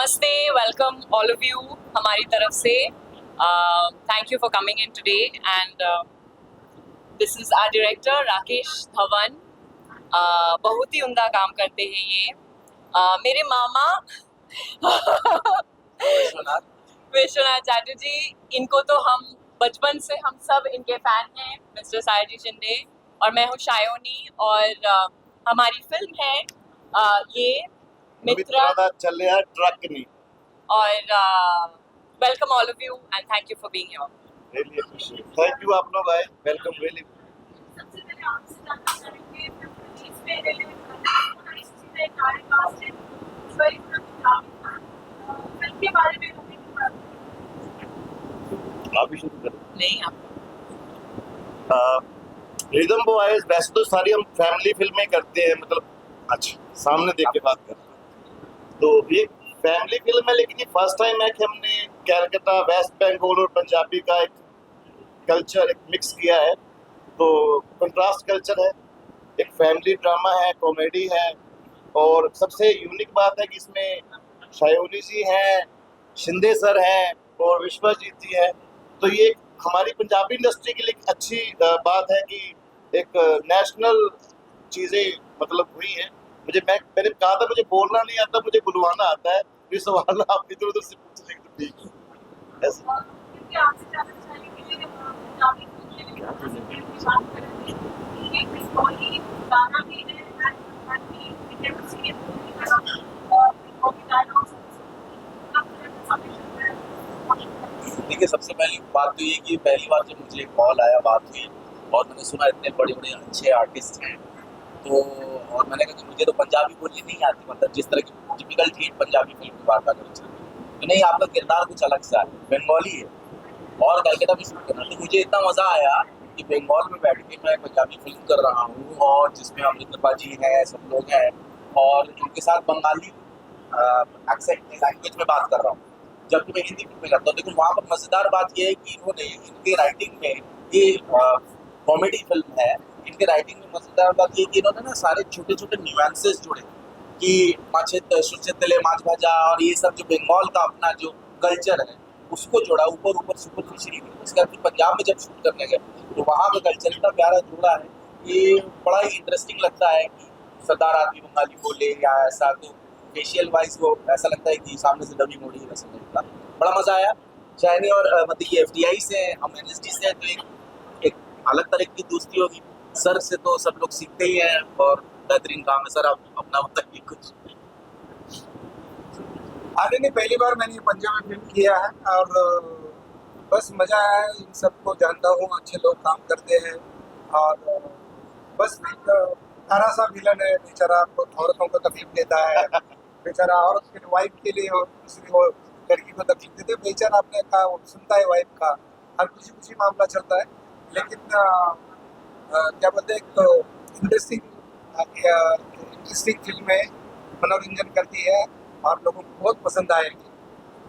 नमस्ते, welcome all of you हमारी तरफ से। Thank you for coming in today and this is our director Rakesh Dhawan. बहुत ही उम्दा काम करते हैं ये। मेरे मामा विश्वनाथ चैटर्जी, इनको तो हम बचपन से हम सब इनके फैन हैं, मिस्टर सायाजी शिंदे, और मैं हूँ शायोनी। और हमारी फिल्म है ये मित्रा चल रहा ट्रक नहीं। और welcome all of you and thank you for being here. Really appreciate, thank you आप लोग आए, वेलकम रियली। सबसे पहले आपसे जानना चाहेंगे इस पे फिल्म के बारे में आप ही शुरू करें। नहीं, आप रिदम बॉयज वैसे तो सारी हम फैमिली फिल्में करते हैं, मतलब अच्छा सामने देख के बात करते हैं, तो ये फैमिली फिल्म है, लेकिन ये फर्स्ट टाइम है कि हमने कैलकाटा, वेस्ट बंगाल और पंजाबी का एक कल्चर एक मिक्स किया है। तो कंट्रास्ट कल्चर है, एक फैमिली ड्रामा है, कॉमेडी है, और सबसे यूनिक बात है कि इसमें शायोनी जी हैं, शिंदे सर हैं और विश्वजीत जी हैं। तो ये हमारी पंजाबी इंडस्ट्री के लिए एक अच्छी बात है कि एक नेशनल चीज़ें मतलब हुई हैं। मैंने कहा था मुझे बोलना नहीं आता, मुझे बुलवाना आता है। ये सवाल आप इधर उधर से पूछ लेंगे तो ठीक है ऐसा। देखिए, सबसे पहली बात तो ये कि पहली बार जब मुझे कॉल आया, बात हुई और मैंने सुना इतने बड़े बड़े अच्छे आर्टिस्ट हैं, तो और मैंने कहा कि मुझे तो पंजाबी बोलनी नहीं आती, मतलब जिस तरह की टिपिकल थी पंजाबी फिल्म की बात अगर तो नहीं, आपका किरदार कुछ अलग सा है, बंगाली है और कलकत्ता में शूट करना। तो मुझे इतना मज़ा आया कि बंगाल में बैठ के मैं पंजाबी फिल्म कर रहा हूँ और जिसमें अमृता जी हैं, सब लोग हैं, और इनके साथ बंगाली एक्सेंट लैंग्वेज में बात कर रहा हूँ, जबकि मैं हिंदी फिल्म में करता हूँ। लेकिन वहाँ पर मज़ेदार बात यह है कि इन्होंने इनके राइटिंग में, ये कॉमेडी फिल्म है, इनके राइटिंग में मज़ेदार बात ये कि इन्होंने ना सारे छोटे छोटे न्यूएंसेस जोड़े कि सुरचेतले माछ भाजा और ये सब जो बंगाल का अपना जो कल्चर है उसको जोड़ा, ऊपर ऊपर सुपरफिशियली। उसके बाद पंजाब में जब शूट करने गए तो वहाँ पे कल्चर इतना प्यारा जोड़ा है कि बड़ा ही इंटरेस्टिंग लगता है कि सरदार आदमी बंगाली बोले या ऐसा, तो फेशियल वाइज वो ऐसा लगता है कि सामने से डबी मोड़ी वैसा लगता। बड़ा मज़ा आया। शायनी और मतलब ये FTI से, हम NSD से हैं, तो एक अलग तरह की दोस्ती होगी। सर से तो सब लोग सीखते ही हैं और बेहतरीन काम है। सर आप अपना बताइए कुछ। आगे नहीं, पहली बार मैंने पंजाब में फिल्म किया है और बस मज़ा आया। इन सबको जानता हूँ, अच्छे लोग काम करते हैं और बस एक तारा सा विलन है बेचारा, औरतों को तकलीफ देता है बेचारा, औरत के वाइफ के लिए और दूसरी वो लड़की को तकलीफ देते हैं बेचारा, आपने कहा वो सुनता है वाइफ का, हर कुछ मामला चलता है। लेकिन क्या बोलते हैं, एक इंटरेस्टिंग फिल्म है, मनोरंजन करती है और लोगों को बहुत पसंद आएगी।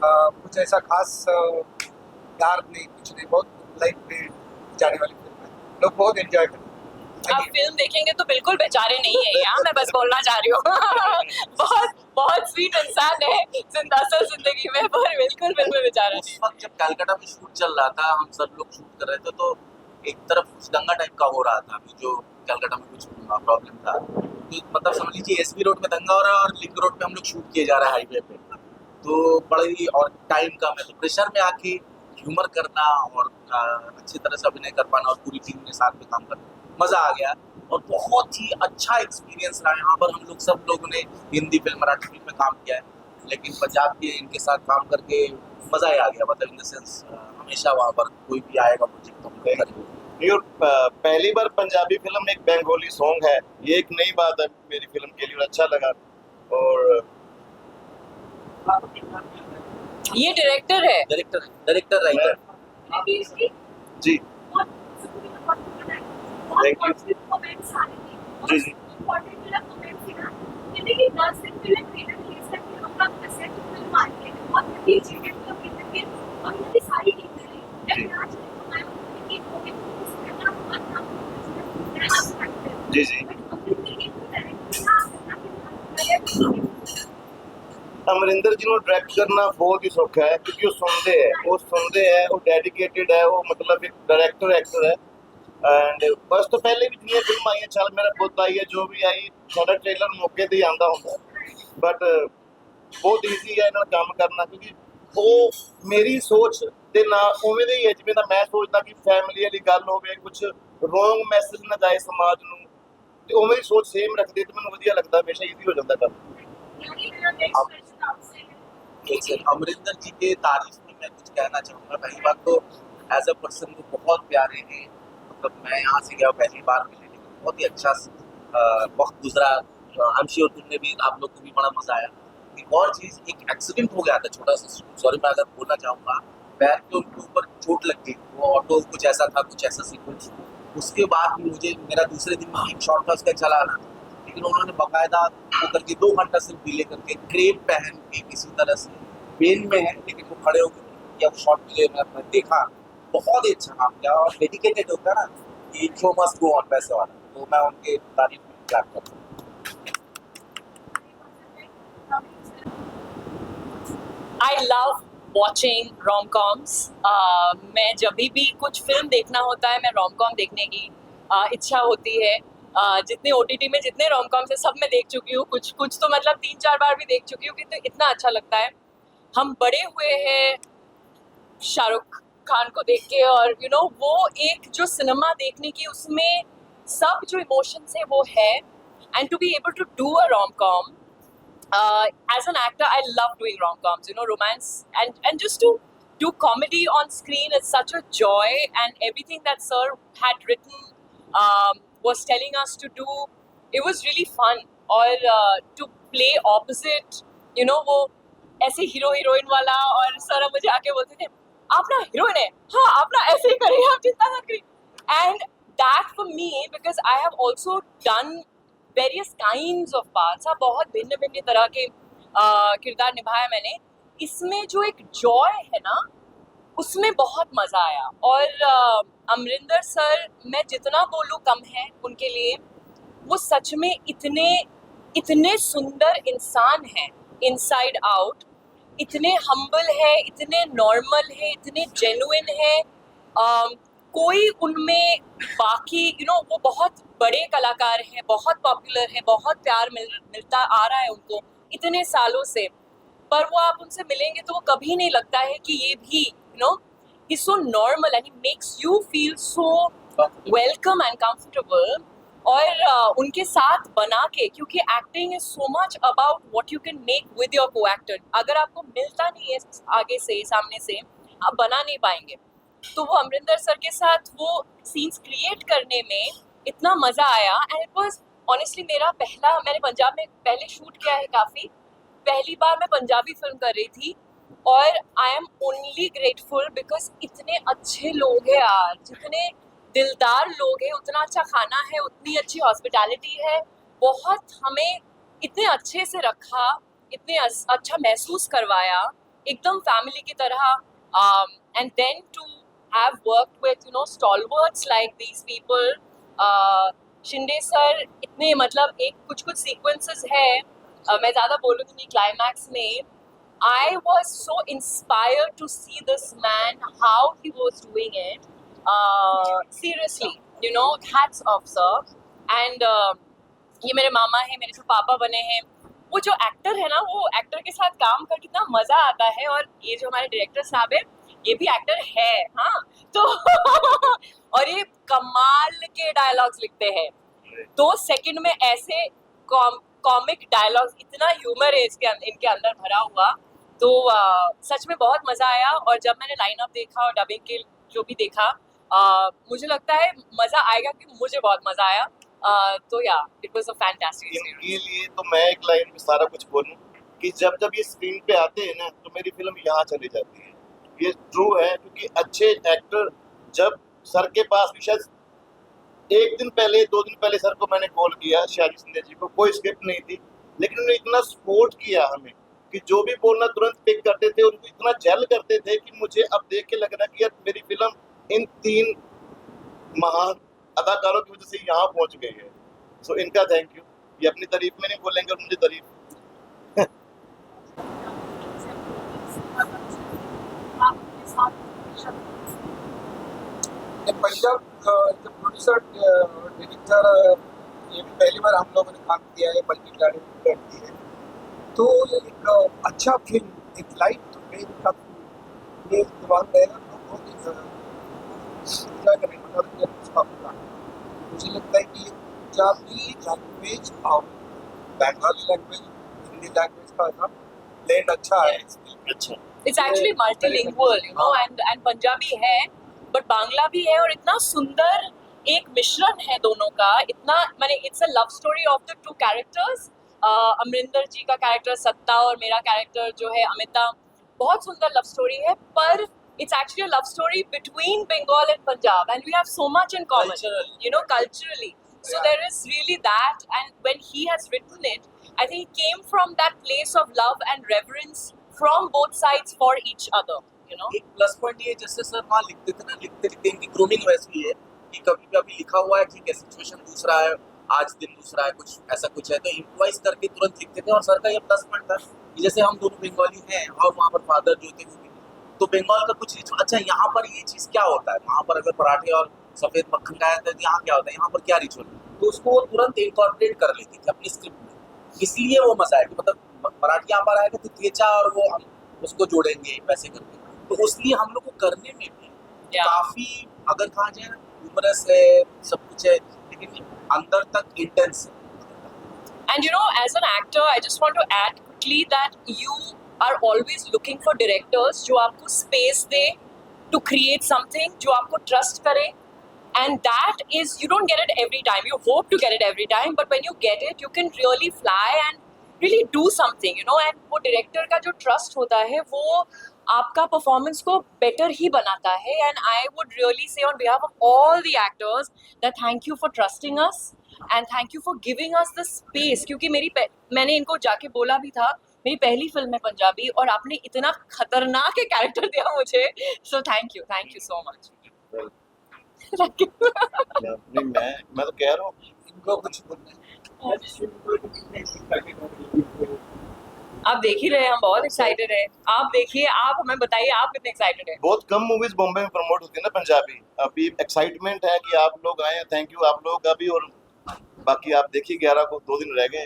कुछ ऐसा खास यार नहीं, कुछ नहीं, बहुत लाइफ में जाने वाली फिल्म है, लोग बहुत एंजॉय करते हैं। आप फिल्म देखेंगे तो बिल्कुल बेचारे नहीं है यहाँ, मैं बस बोलना चाह रही हूँ। बहुत बहुत स्वीट इंसान है असल जिंदगी में, पर बिल्कुल फिल्म में बेचारा उस वक्त जब कलकत्ता में शूट चल रहा था, हम सब लोग शूट कर रहे थे, तो एक तरफ कुछ दंगा टाइप का हो रहा था, जो कलकत्ता में कुछ प्रॉब्लम था, तो मतलब समझ लीजिए SB रोड में दंगा हो रहा है और लिंक रोड पे हम लोग शूट किए जा रहे हैं हाईवे पे। तो बड़ी और टाइम कम है, तो प्रेशर में आके ह्यूमर करना और अच्छी तरह से अभिनय कर पाना और पूरी टीम के साथ में काम करना, मज़ा आ गया और बहुत ही अच्छा एक्सपीरियंस रहा। यहाँ पर हम लोग सब लोगों ने हिंदी फिल्म, मराठी फिल्म में काम किया है, लेकिन पंजाब के इनके साथ काम करके मज़ा ही आ गया। मतलब इन द सेंस हमेशा वहाँ पर कोई भी आएगा प्रोजेक्ट तो हम करेंगे। और पहली बार पंजाबी फिल्म में एक बंगाली सॉन्ग है, ये एक नई बात है मेरी फिल्म के लिए और अच्छा लगा। और ये डायरेक्टर है, डायरेक्टर राइटर जी थैंक यू जी जी जी जी ਅਮਰਿੰਦਰ ਜੀ ਨੂੰ ਡਾਇਰੈਕਟ ਕਰਨਾ ਬਹੁਤ ਹੀ ਸੌਖਾ ਹੈ ਕਿਉਂਕਿ ਉਹ ਸੁਣਦੇ ਹੈ ਉਹ ਡੈਡੀਕੇਟਿਡ ਹੈ ਉਹ ਮਤਲਬ ਇੱਕ ਡਾਇਰੈਕਟਰ ਐਕਟਰ ਹੈ ਐਂਡ ਬਸ ਤੋਂ ਪਹਿਲੇ ਵੀ ਜਿੰਨੀਆਂ ਫਿਲਮਾਂ ਆਈਆਂ ਚੱਲ ਮੇਰਾ ਪੁੱਤ ਆਈ ਹੈ ਜੋ ਵੀ ਆਈ ਸਾਡਾ ਟ੍ਰੇਲਰ ਮੌਕੇ ਤੇ ਹੀ ਆਉਂਦਾ ਹੁੰਦਾ ਬਟ ਬਹੁਤ ਈਜ਼ੀ ਹੈ ਇਹਨਾਂ ਨਾਲ ਕੰਮ ਕਰਨਾ ਕਿਉਂਕਿ ਉਹ ਮੇਰੀ ਸੋਚ ਦੇ ਨਾਲ ਉਵੇਂ ਦਾ ਹੀ ਹੈ ਜਿਵੇਂ ਦਾ ਮੈਂ ਸੋਚਦਾ ਕਿ ਫੈਮਿਲੀ ਵਾਲੀ ਗੱਲ ਹੋਵੇ ਕੁਝ ਰੋਂਗ ਮੈਸੇਜ ਨਾ ਜਾਏ ਸਮਾਜ ਨੂੰ ਤੇ ਉਵੇਂ ਦੀ ਸੋਚ ਸੇਮ ਰੱਖਦੇ ਤੇ ਮੈਨੂੰ ਵਧੀਆ ਲੱਗਦਾ ਹਮੇਸ਼ਾ ਈਜ਼ੀ ਹੋ ਜਾਂਦਾ ਕੰਮ यानी मेरा नेक्स्ट क्वेश्चन आपसे है जैसे अमरिंदर जी के तारीफ में मैं कुछ कहना चाहूँगा। पहली बात तो एज अ पर्सन वो बहुत प्यारे हैं, मतलब मैं यहाँ से गया पहली बार मिले लेकिन बहुत ही अच्छा वक्त गुजरा। आई एम श्योर तुमने भी, आप लोग को भी बड़ा मजा आया। एक और चीज़, एक एक्सीडेंट हो गया था छोटा सा, सॉरी मैं अगर बोलना चाहूँगा, पैर के उनके ऊपर चोट लग गई, वो ऑटो कुछ ऐसा था, कुछ ऐसा सीक्वेंस। उसके बाद मुझे मेरा दूसरे दिन एक शॉट था उसका चलाना, लेकिन उन्होंने बाकायदा वो करके 2 घंटा सिर्फ डिले करके क्रेप पहन के किसी तरह से पेन में है लेकिन वो खड़े होकर या वो शॉट मुझे मैं देखा, बहुत ही अच्छा काम किया और डेडिकेटेड होता है ना कि शो मस्ट गो ऑन वैसे वाला, तो मैं उनके तारीफ में क्लैप करता हूँ। I love watching rom-coms. मैं जब भी कुछ फिल्म देखना होता है मैं rom-com देखने की इच्छा होती है। जितने OTT में जितने rom-coms है सब मैं देख चुकी हूँ, कुछ तो मतलब 3-4 बार भी देख चुकी हूँ कि तो इतना अच्छा लगता है। हम बड़े हुए हैं शाहरुख खान को देख के और वो एक जो सिनेमा देखने की उसमें सब जो इमोशंस है वो है and to be able to do a rom-com. As an actor, I love doing rom-coms, romance and just to do comedy on screen is such a joy, and everything that sir had written was telling us to do, it was really fun. और to play opposite, वो ऐसे hero heroine वाला और sir मुझे आके बोलते थे आप ना हीरोइन है, हाँ आप ना ऐसे ही करिए, आप चिंता मत करिए। And that for me, because I have also done various kinds of parts, बहुत भिन्न भिन्न तरह के किरदार निभाया मैंने, इसमें जो एक जॉय है ना उसमें बहुत मज़ा आया। और अमरिंदर सर, मैं जितना बोलूँ कम है उनके लिए, वो सच में इतने सुंदर इंसान हैं इनसाइड आउट, इतने हम्बल है, इतने नॉर्मल है, इतने जेन्युइन है। कोई उनमें बाकी वो बहुत बड़े कलाकार हैं, बहुत पॉपुलर है, बहुत प्यार मिलता आ रहा है उनको इतने सालों से, पर वो आप उनसे मिलेंगे तो वो कभी नहीं लगता है कि ये भी he so normal and he makes you feel so welcome and comfortable. और उनके साथ बना के, क्योंकि acting is so much about what you can make with your co actor. अगर आपको मिलता नहीं है आगे से सामने से, आप बना नहीं पाएंगे। तो वो अमरिंदर सर के साथ वो सीन्स क्रिएट करने में इतना मज़ा आया। एंड इट वाज ऑनेस्टली मैंने पंजाब में पहले शूट किया है काफ़ी, पहली बार मैं पंजाबी फिल्म कर रही थी और I am only grateful because इतने अच्छे लोग हैं यार, जितने दिलदार लोग हैं, उतना अच्छा खाना है, उतनी अच्छी हॉस्पिटैलिटी है, बहुत हमें इतने अच्छे से रखा, इतने अच्छा महसूस करवाया, एकदम फैमिली की तरह। And then to have worked with stalwarts like these people, Shinde sir, इतने मतलब एक कुछ सीक्वेंसेस है, मैं ज़्यादा बोलूँगी नहीं, क्लाइमैक्स में I was so inspired to see this man, how he was doing it. Seriously, hats off sir. And ये मेरे मामा हैं, मेरे जो पापा बने हैं, वो जो एक्टर है ना, वो एक्टर के साथ काम कर कितना मज़ा आता है। और ये जो हमारे डायरेक्टर साहब है, ये भी एक्टर है, हाँ तो और ये कमाल के डायलॉग्स लिखते हैं, 2 सेकंड में ऐसे कॉमिक डायलॉग्स, इतना ह्यूमर है इनके अंदर भरा हुआ। तो सच में बहुत मज़ा आया। और जब मैंने लाइनअप देखा और डबिंग के जो भी देखा, मुझे लगता है मज़ा आएगा, कि मुझे बहुत मज़ा आया। तो या इट वाज अ फैंटास्टिक इनके लिए तो मैं एक लाइन में सारा कुछ बोलूं कि जब ये स्क्रीन पे आते हैं ना तो मेरी फिल्म यहाँ चली जाती है। ये ट्रू है, क्योंकि अच्छे एक्टर जब सर के पास भी, शायद 1 दिन पहले 2 दिन पहले सर को मैंने कॉल किया, शाहजी शिंदे जी को, कोई स्क्रिप्ट नहीं थी, लेकिन उन्होंने इतना सपोर्ट किया हमें कि जो भी बोलना तुरंत पिक करते थे, उनको इतना जेल करते थे कि मुझे अब देख के लग रहा है कि यार मेरी फिल्म इन 3 महान अदाकारों की वजह से यहाँ पहुँच गई है। सो इनका थैंक यू। ये अपनी तारीफ में नहीं बोलेंगे और मुझे तारीफ डायरेक्टर ये भी पहली बार हम लोगों ने काम किया है, मल्टी टैलेंटेड व्यक्ति है। तो एक अच्छा फिल्म, एक लाइट वेव का फिल्म, ये दिमाग में रहेगा तो बहुत ही क्या करें मनोरंजन उसका होगा। मुझे लगता है कि पंजाबी लैंग्वेज और बंगाली लैंग्वेज, हिंदी लैंग्वेज का ना ब्लेंड अच्छा है इस फिल्म में। अच्छा it's actually multilingual you know and Punjabi है बट बांग्ला भी है और इतना सुंदर एक मिश्रण है दोनों का इतना माने it's a love story of the two characters Amrinder ji का कैरेक्टर सत्ता और मेरा कैरेक्टर जो है अमिता बहुत सुंदर लव स्टोरी है पर it's actually a love story between Bengal and Punjab and we have so much in common Cultural. you know culturally so there is really that and when he has written it I think it came from that place of love and reverence from both sides for each other you know एक plus point ये जैसे sir वहाँ लिखते थे ना, लिखते लिखते इनकी ग्रूमिंग वैसी है कि कभी कभी लिखा हुआ है ठीक है, सिचुएशन दूसरा है, आज दिन दूसरा है, कुछ ऐसा कुछ है, तो इम्प्रोवाइज करके तुरंत लिखते थे। और सर का ये प्लस पॉइंट था कि जैसे हम दोनों बंगाली हैं और वहाँ पर फादर जो थे वो भी, तो बंगाल का कुछ रिचुअल, अच्छा यहाँ पर ये चीज़ क्या होता है, वहाँ पर अगर पराठे और सफ़ेद मक्खन खाया था तो यहाँ क्या होता है, यहाँ पर क्या रिचुअल, तो उसको वो तुरंत इनकॉर्पोरेट कर लेते थे अपनी स्क्रिप्ट में। इसलिए वो मजा है कि मतलब मराठी यहाँ पर आएगा तो थेचा और वो हम उसको जोड़ेंगे वैसे करके, तो इसलिए हम लोग को करने में भी Yeah. काफी अगर कहा जाए ह्यूमरस है, सब कुछ है, लेकिन अंदर तक इंटेंस है। And you know, as an actor, I just want to add quickly that you are always looking for directors जो आपको space they to create something, जो आपको trust करे. And that is, you don't get it every time. You hope to get it every time, but when you get it, you can really fly and really do something, you know. And वो director का जो trust होता है, वो आपका performance को better ही बनाता है. And I would really say on behalf of all the actors that thank you for trusting us. And thank you for giving us the space क्योंकि मैंने इनको जाके बोला भी था मेरी पहली फिल्म है पंजाबी और आपने इतना खतरनाक एक कैरेक्टर दिया मुझे so thank you so much नहीं मैं तो कह रहा हूँ इनको कुछ बोलना आप देख ही रहे हैं हम बहुत एक्साइटेड है आप देखिए आप हमें बताइए आप कितने एक्साइटेड है बहुत कम मूवीज बॉम्बे में प्रमोट होती है ना पंजाबी, अभी एक्साइटमेंट है कि आप लोग आए, थैंक यू आप लोगों का भी। और बाकी आप देखिए 11 को 2 दिन रह गए।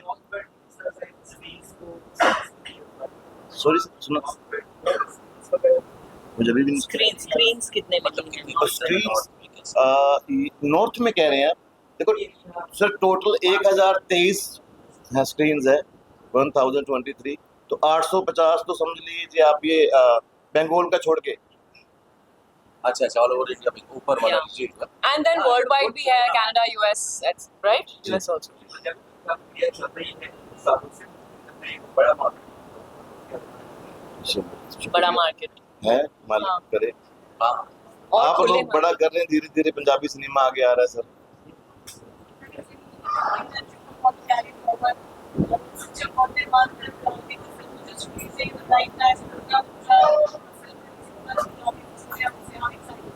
सॉरी सुनो मुझे अभी भी नहीं स्क्रीन्स कितने मतलब मिली कितनी हैं स्क्रीन नॉर्थ में कह रहे हैं देखो सर, टोटल 1023 स्क्रीन्स है 1023, तो 850 तो समझ लीजिए आप ये बंगाल का छोड़ के। अच्छा ऑल ओवर इंडिया में ऊपर वाला Yeah. रीजन का। एंड देन वर्ल्ड वाइड भी है Canada US right US also बड़ा मार्केट है हाँ। मालिक करे। हाँ और आप खुले लोग बड़ा कर रहे हैं, धीरे धीरे पंजाबी सिनेमा आगे आ रहा है sir.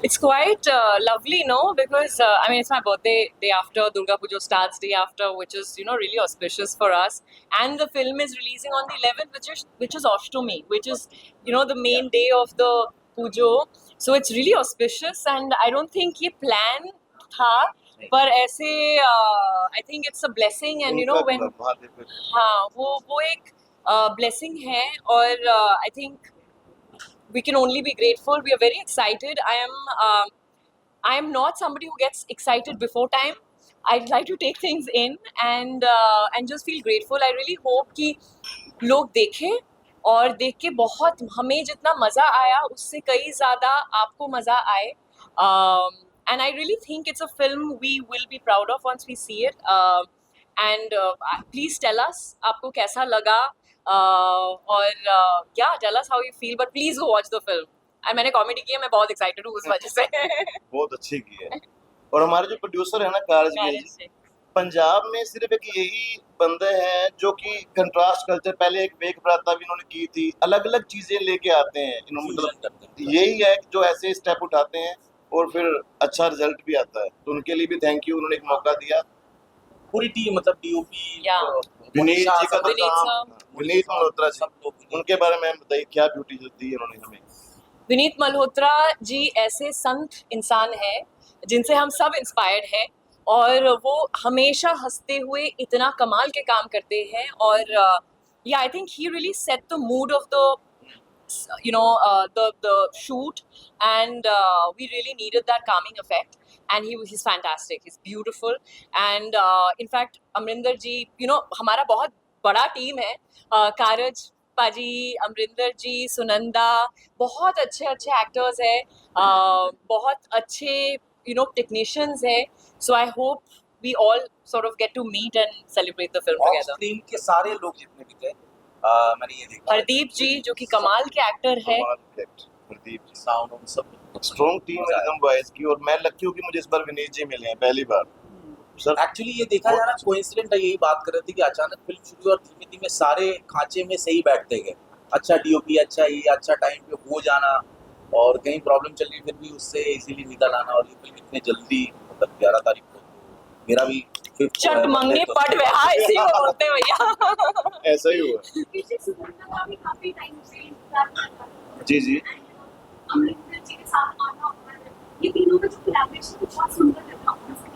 It's quite lovely, no? Because I mean, it's my birthday day after Durga Puja starts, day after, which is really auspicious for us. And the film is releasing on the 11th, which is Ashtami, which is the main day of the Pujo. So it's really auspicious, and I don't think ये plan था, पर ऐसे I think it's a blessing, and उनका when Mahadev का- हाँ वो एक blessing है और I think we can only be grateful. We are very excited. I am not somebody who gets excited before time. I like to take things in and just feel grateful. I really hope कि लोग देखें और देख के बहुत हमें जितना मज़ा आया उससे कई ज़्यादा आपको मज़ा आए. And I really think it's a film we will be proud of once we see it. And please tell us आपको कैसा लगा. और tell us how you feel, but please go watch the film. And मैंने comedy की है, मैं बहुत excited हूँ उस वजह से. बहुत अच्छी की है। और हमारे जो प्रोड्यूसर है ना कारज जी, पंजाब में सिर्फ एक यही बंदे हैं जो कि कंट्रास्ट कल्चर, पहले एक वेक बराता भी इन्होंने की थी, अलग अलग चीजें लेके आते हैं इन्होंने, मतलब यही है जो ऐसे स्टेप उठाते हैं और फिर अच्छा रिजल्ट भी आता है। तो उनके लिए भी थैंक यू, उन्होंने एक मौका दिया। पूरी टीम मतलब डीओपी Yeah. विनीत जी का तो विनीत काम, विनीत मल्होत्रा जी, सब लोग, उनके बारे में बताइए क्या ब्यूटी दी है उन्होंने हमें। विनीत मल्होत्रा जी ऐसे संत इंसान हैं जिनसे हम सब इंस्पायर्ड हैं और वो हमेशा हंसते हुए इतना कमाल के काम करते हैं और yeah, I think he really set the mood of the the shoot, and we really needed that calming effect, and he's fantastic, he's beautiful, and in fact Amrinder ji, हमारा बहुत बड़ा टीम है, कारज पाजी, अमरिंदर जी, सुनंदा, बहुत अच्छे अच्छे एक्टर्स हैं, बहुत अच्छे टेक्नीशियंस हैं, so I hope we all sort of get to meet and celebrate the film of together. Screen के सारे लोग जितने भी थे मैंने ये देखा हरदीप जी जो कि कमाल के एक्टर है, प्रदीप जी साउंड उन सब स्ट्रॉन्ग टीम है एकदम वॉइस की, और मैं लकी हूँ कि मुझे इस बार विनीत जी मिले हैं पहली बार सर। एक्चुअली ये देखा जा रहा है कोइंसिडेंट है, यही बात कर रहे थे कि अचानक फिल्म शुरू और धीमे धीमे सारे खांचे में सही बैठते गए, अच्छा डीओपी, अच्छा ये, अच्छा टाइम पे हो जाना, और कहीं प्रॉब्लम चल रही फिर भी उससे इजीली निकल आना, और ये फिल्म इतने जल्दी मतलब 11 तारीख को मेरा भी चट मंगनी पट हाँ इसी को बोलते हैं भैया। ऐसा ही हुआ। पीछे सुनंदा का भी काफी टाइम से इंतजार कर रहा था। जी जी अमरिंदर जी के साथ आना हुआ है। ये तीनों का जो कोलैबोरेशन बहुत सुंदर लगा मुझे।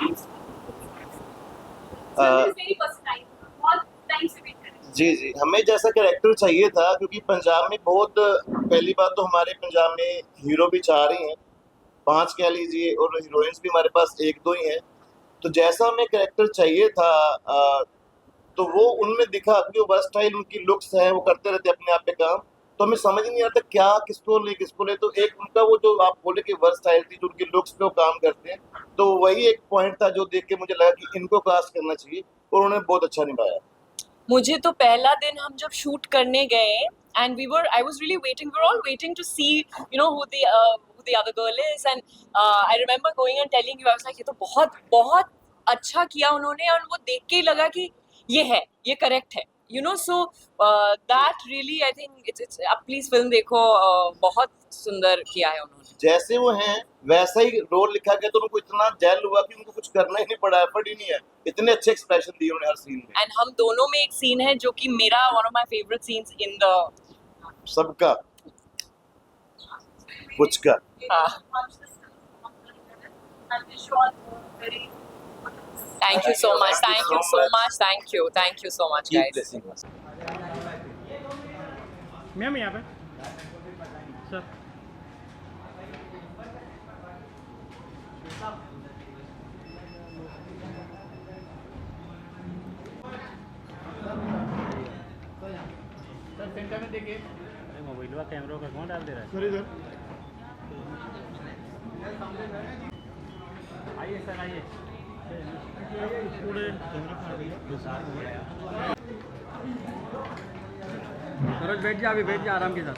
वेरी पर्सनलाइज, बहुत टाइम से वेट कर रही हूं। जी जी हमें जैसा कैरेक्टर चाहिए था, क्योंकि पंजाब में बहुत, पहली बात तो हमारे पंजाब में हीरो भी 4 ही हैं, 5 कह लीजिए, और हीरोइंस भी हमारे पास 1-2 ही हैं, तो जैसा हमें कैरेक्टर चाहिए था तो वो उनमें दिखा, क्योंकि वर्सटाइल उनकी लुक्स हैं, वो करते रहते अपने आप पे काम, तो हमें समझ ही नहीं आता क्या किसको ले, तो एक उनका वो जो आप बोले कि वर्सटाइल थी, जो उनकी लुक्स पे वो काम करते हैं, तो वही एक पॉइंट था जो देख के मुझे लगा कि इनको कास्ट करना चाहिए, और उन्होंने बहुत अच्छा निभाया। मुझे तो पहला दिन हम जब शूट करने गए and I was really waiting, we were all waiting to see who the other girl is, and I remember going and telling you, I was like ये तो बहुत बहुत अच्छा किया उन्होंने, और वो देख के ही लगा कि ये करेक्ट है, so that really I think it's आप प्लीज फिल्म देखो, बहुत सुंदर किया है उन्होंने। जैसे वो हैं वैसा ही रोल लिखा गया, तो उनको इतना जेल हुआ कि उनको कुछ करना ही नहीं पड़ा, एफर्ट ही नहीं है, इतने अच्छे एक्सप्रेशन दिए उन्होंने हर सीन में। एंड हम दोनों में एक सीन है जो कि मेरा one of my favourite scenes in the सबका कुछ का thank you so much, thank you so much, thank you so much Keep guys. blessing us. Ma'am यहाँ पे सर सेंटर में देखिए, मोबाइल का कैमरा का कौन डाल दे रहा है? सॉरी सर, आइए सर आइए, सरोज बैठ जा, अभी बैठ जा आराम के साथ।